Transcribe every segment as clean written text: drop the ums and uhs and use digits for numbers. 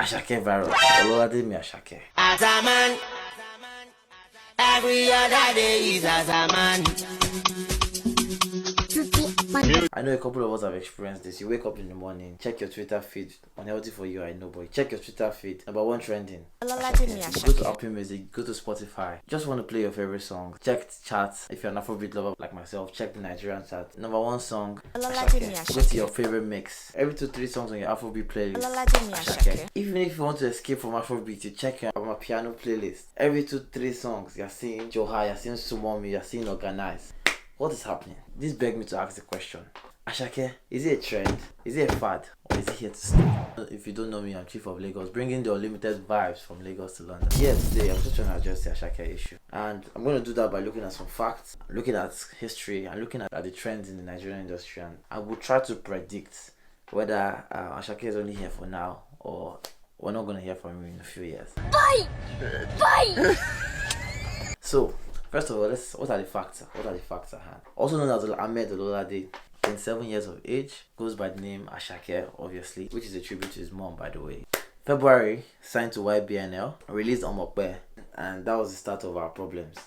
Asake virus. Ololade me Asake. As a man, every other day is as a man. I know a couple of us have experienced this. You wake up in the morning, check your Twitter feed. Unhealthy for you, I know, but check your Twitter feed. Number one trending. Asake. You go to Apple Music, go to Spotify. Just want to play your favorite song. Check the charts. If you're an Afrobeat lover like myself, check the Nigerian chart. Number one song. Asake. Go to your favorite mix. Every 2-3 songs on your Afrobeat playlist. Asake. Even if you want to escape from Afrobeat, you check your piano playlist. Every 2-3 songs, you're seeing Joha, you're seeing Sumomi, you're seeing Organize. What is happening? This begs me to ask the question. Asake, is it a trend? Is it a fad? Or is it here to stay? If you don't know me, I'm Chief of Lagos, bringing the unlimited vibes from Lagos to London. Yeah, today I'm just trying to address the Asake issue. And I'm going to do that by looking at some facts, looking at history, and looking at the trends in the Nigerian industry. And I will try to predict whether Asake is only here for now, or we're not going to hear from him in a few years. Bye! Bye! So, first of all, what are the facts? What are the facts at hand? Also known as Ahmed Ololade, 27 years of age, goes by the name Asake, obviously, which is a tribute to his mom, by the way. February, signed to YBNL, released Omokbe, and that was the start of our problems.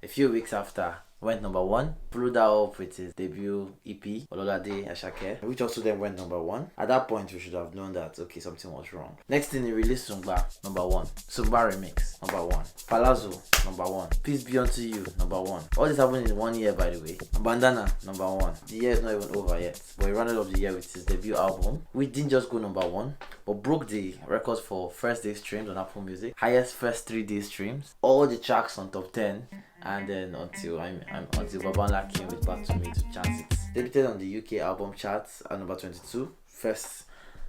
A few weeks after, went number 1, followed that up with his debut EP, Ololade Asake, which also then went number 1. At that point, we should have known that, okay, something was wrong. Next thing, he released Sungba, number 1. Sungba Remix, number 1. Palazzo, number 1. Peace Be Unto You, number 1. All this happened in 1 year, by the way. Bandana, number 1. The year is not even over yet, but he rounded up the year with his debut album, which didn't just go number 1, but broke the records for first day streams on Apple Music, highest first 3-day streams, all the tracks on top 10, and then until Babanla came with Back to Me to chance it. Debuted on the UK album charts at number 22, first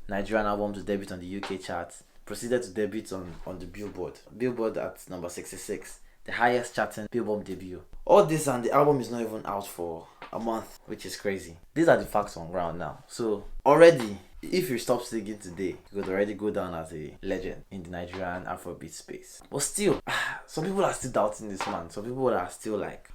Nigerian album to debut on the UK charts. Proceeded to debut on the Billboard at number 66, the highest charting Billboard debut. All this, and the album is not even out for a month, which is crazy. These are the facts on ground now. So already, if you stop singing today, you could already go down as a legend in the Nigerian Afrobeat space. But still, some people are still doubting this man. Some people are still like,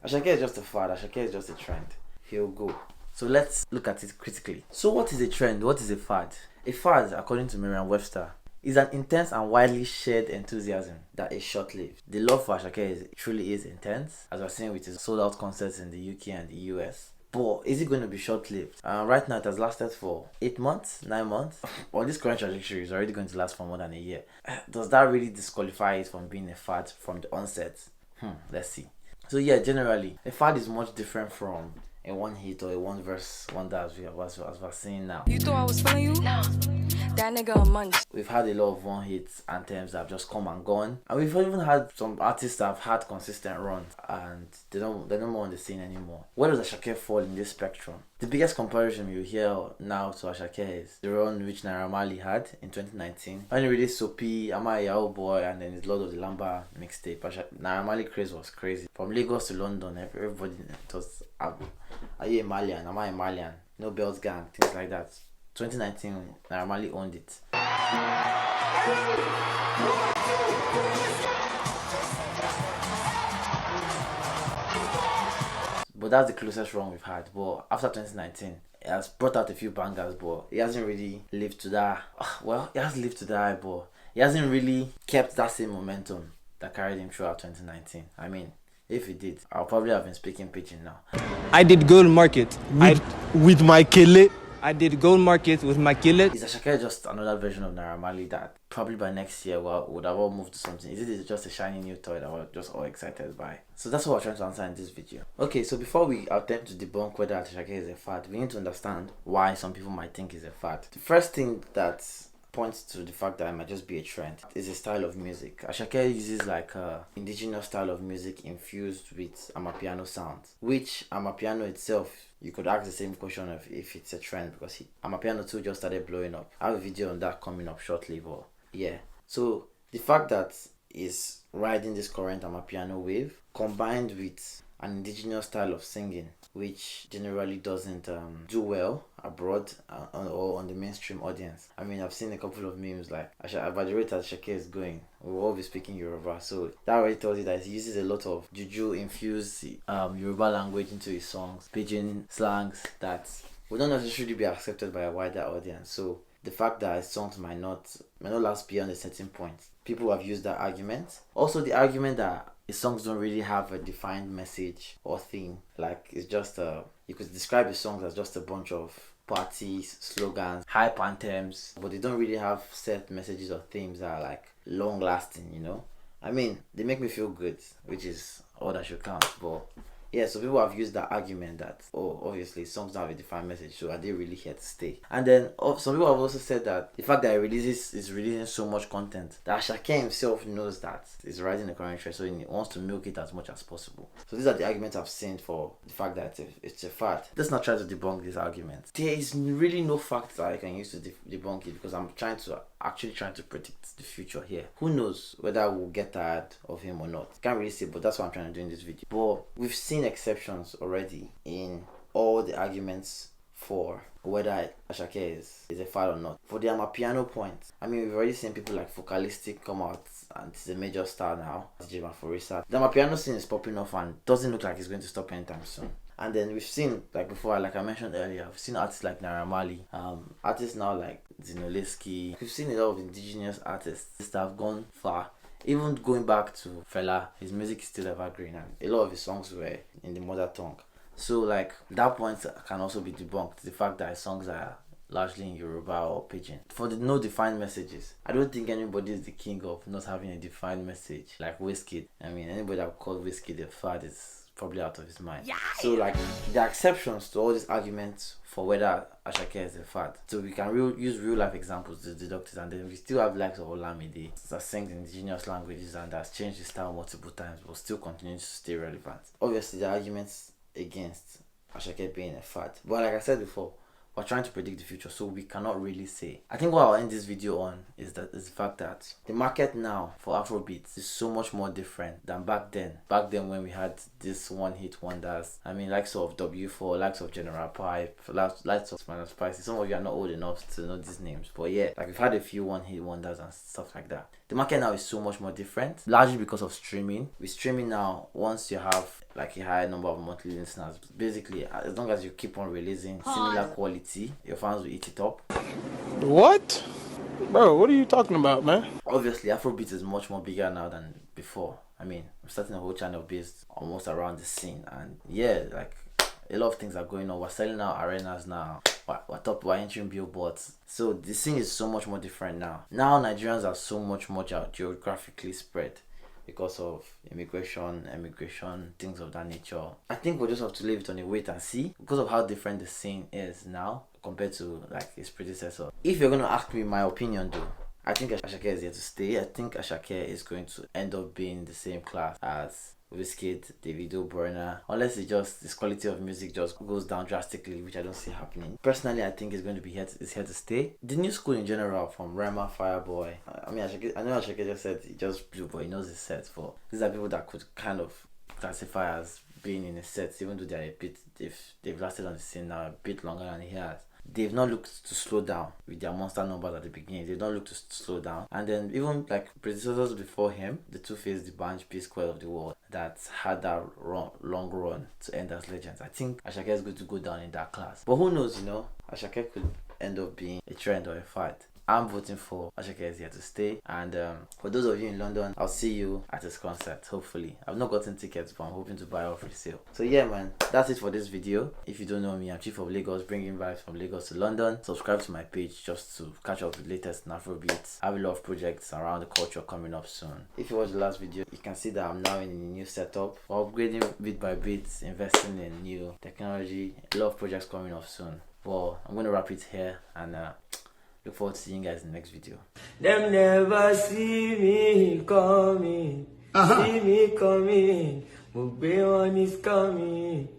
Asake is just a fad, Asake is just a trend. He'll go. So let's look at it critically. So what is a trend? What is a fad? A fad, according to Merriam-Webster, is an intense and widely shared enthusiasm that is short-lived. The love for Asake truly is intense, as we're seeing with his sold-out concerts in the UK and the US. But is it going to be short-lived? Right now, it has lasted for 8 months, 9 months. On this current trajectory, it's already going to last for more than a year. Does that really disqualify it from being a fad from the onset? Let's see. So yeah, generally, a fad is much different from a one hit or a one verse wonder as we're seeing now. You thought I was feeling you? No. That nigga a munch. We've had a lot of one hit anthems that have just come and gone, and we've even had some artists that have had consistent runs and they're no more on the scene anymore. Where does Asake fall in this spectrum? The biggest comparison you hear now to Asake is the run which Naira Marley had in 2019 when he released Soapy, Am I a Yahoo Boy, and then his Lord of the Lamba mixtape. Naira Marley craze was crazy. From Lagos to London, everybody, it was are you a Malian? Am I a Malian? No Bells Gang, things like that. 2019, Naira Marley owned it. But that's the closest run we've had. But after 2019, it has brought out a few bangers, but he hasn't really lived to that. Well, he has lived to that, but he hasn't really kept that same momentum that carried him throughout 2019. I mean, if he did, I'll probably have been speaking pidgin now. I did gold market with my kele. I did gold market with my kele. Is Asake just another version of Naira Marley that probably by next year would have all moved to something? Is it just a shiny new toy that we're just all excited by? So that's what we're trying to answer in this video. Okay, so before we attempt to debunk whether Asake is a fad, we need to understand why some people might think it's a fad. The first thing that points to the fact that it might just be a trend is a style of music. Asake uses like a indigenous style of music infused with amapiano sounds, which amapiano itself, you could ask the same question of if it's a trend, because amapiano too just started blowing up. I have a video on that coming up shortly, but yeah. So the fact that is riding this current amapiano wave combined with an indigenous style of singing, which generally doesn't do well abroad or on the mainstream audience. I mean, I've seen a couple of memes like, by the rate that Asake is going, we will all be speaking Yoruba. So that already tells you that he uses a lot of juju infused Yoruba language into his songs, pidgin slangs that will not necessarily be accepted by a wider audience. So the fact that his songs might not last beyond a certain point, people have used that argument. Also, the argument that his songs don't really have a defined message or theme. Like, it's just you could describe his songs as just a bunch of parties, slogans, hype anthems, but they don't really have set messages or themes that are like long lasting, you know. I mean, they make me feel good, which is all that should count. But yeah, so people have used that argument that, oh, obviously songs don't have a defined message, so are they really here to stay? And then some people have also said that the fact that he is releasing so much content, that Asake himself knows that it's rising the current trend, so he wants to milk it as much as possible. So these are the arguments I've seen for the fact that it's a fact. Let's not try to debunk these arguments. There is really no fact that I can use to debunk it, because I'm actually trying to predict the future here. Who knows whether we'll get tired of him or not? Can't really say, but that's what I'm trying to do in this video. But we've seen exceptions already in all the arguments for whether Asake is a fad or not. For the Amapiano point, I mean, we've already seen people like Focalistic come out and he's a major star now, DJ Maforisa. The Amapiano scene is popping off and doesn't look like it's going to stop anytime soon. And then we've seen, like before, like I mentioned earlier, we've seen artists like Naira Marley, artists now like Zinoleski. We've seen a lot of indigenous artists that have gone far. Even going back to Fela, his music is still evergreen and a lot of his songs were in the mother tongue. So like that point can also be debunked, the fact that his songs are largely in Yoruba or Pidgin. For the no defined messages, I don't think anybody is the king of not having a defined message like Wizkid. I mean, anybody that would call Wizkid a fad is probably out of his mind. Yeah. So like there are exceptions to all these arguments for whether Asake is a fad. So we can use real life examples to deduct it, and then we still have likes of Olamide that sings indigenous languages and has changed his style multiple times but still continues to stay relevant. Obviously the arguments against Asake being a fad, but like I said before, we're trying to predict the future, so we cannot really say. I think what I'll end this video on is the fact that the market now for Afrobeats is so much more different than back then. Back then when we had this one-hit wonders. I mean, likes of W4, likes of General Pipe, likes of Smile Spicy. Some of you are not old enough to know these names, but yeah, like we've had a few one-hit wonders and stuff like that. The market now is so much more different, largely because of streaming. With streaming now, once you have like a higher number of monthly listeners, basically as long as you keep on releasing similar quality, your fans will eat it up. What? Bro, what are you talking about, man? Obviously Afrobeat is much more bigger now than before. I mean, I'm starting a whole channel based almost around the scene, and yeah, like a lot of things are going on. We're selling out arenas now, we're entering billboards, so the scene is so much more different now. Nigerians are so much more geographically spread because of immigration, things of that nature. I think we'll just have to leave it on a wait and see because of how different the scene is now compared to like its predecessor. If you're going to ask me my opinion though, I think Asake is here to stay. I think Asake is going to end up being in the same class as Wizkid, Davido, Burna, unless his quality of music just goes down drastically, which I don't see happening. Personally, I think it's going to be here to stay. The new school in general, from Rema, Fireboy. I mean, I know Asake just said he just blew, but he knows his sets. For these are people that could kind of classify as being in a set, even though they're a bit, they've lasted on the scene now a bit longer than he has. They've not looked to slow down with their monster numbers at the beginning. They've not looked to slow down. And then even like predecessors before him, the Two-Face, the Banj, P-Square of the world, that had that long run to end as legends. I think Asake is going to go down in that class. But who knows, you know? Asake could end up being a trend or a fad. I'm voting for Asake is here to stay. And for those of you in London, I'll see you at his concert, hopefully. I've not gotten tickets, but I'm hoping to buy off resale. So yeah, man, that's it for this video. If you don't know me, I'm Chief of Lagos, bringing vibes from Lagos to London. Subscribe to my page just to catch up with the latest in Afrobeats. I have a lot of projects around the culture coming up soon. If you watched the last video, you can see that I'm now in a new setup. We're upgrading bit by bit, investing in new technology. A lot of projects coming up soon. Well, I'm going to wrap it here and look forward to seeing you guys in the next video. Them never see me coming. See me coming. Mugbe one is coming.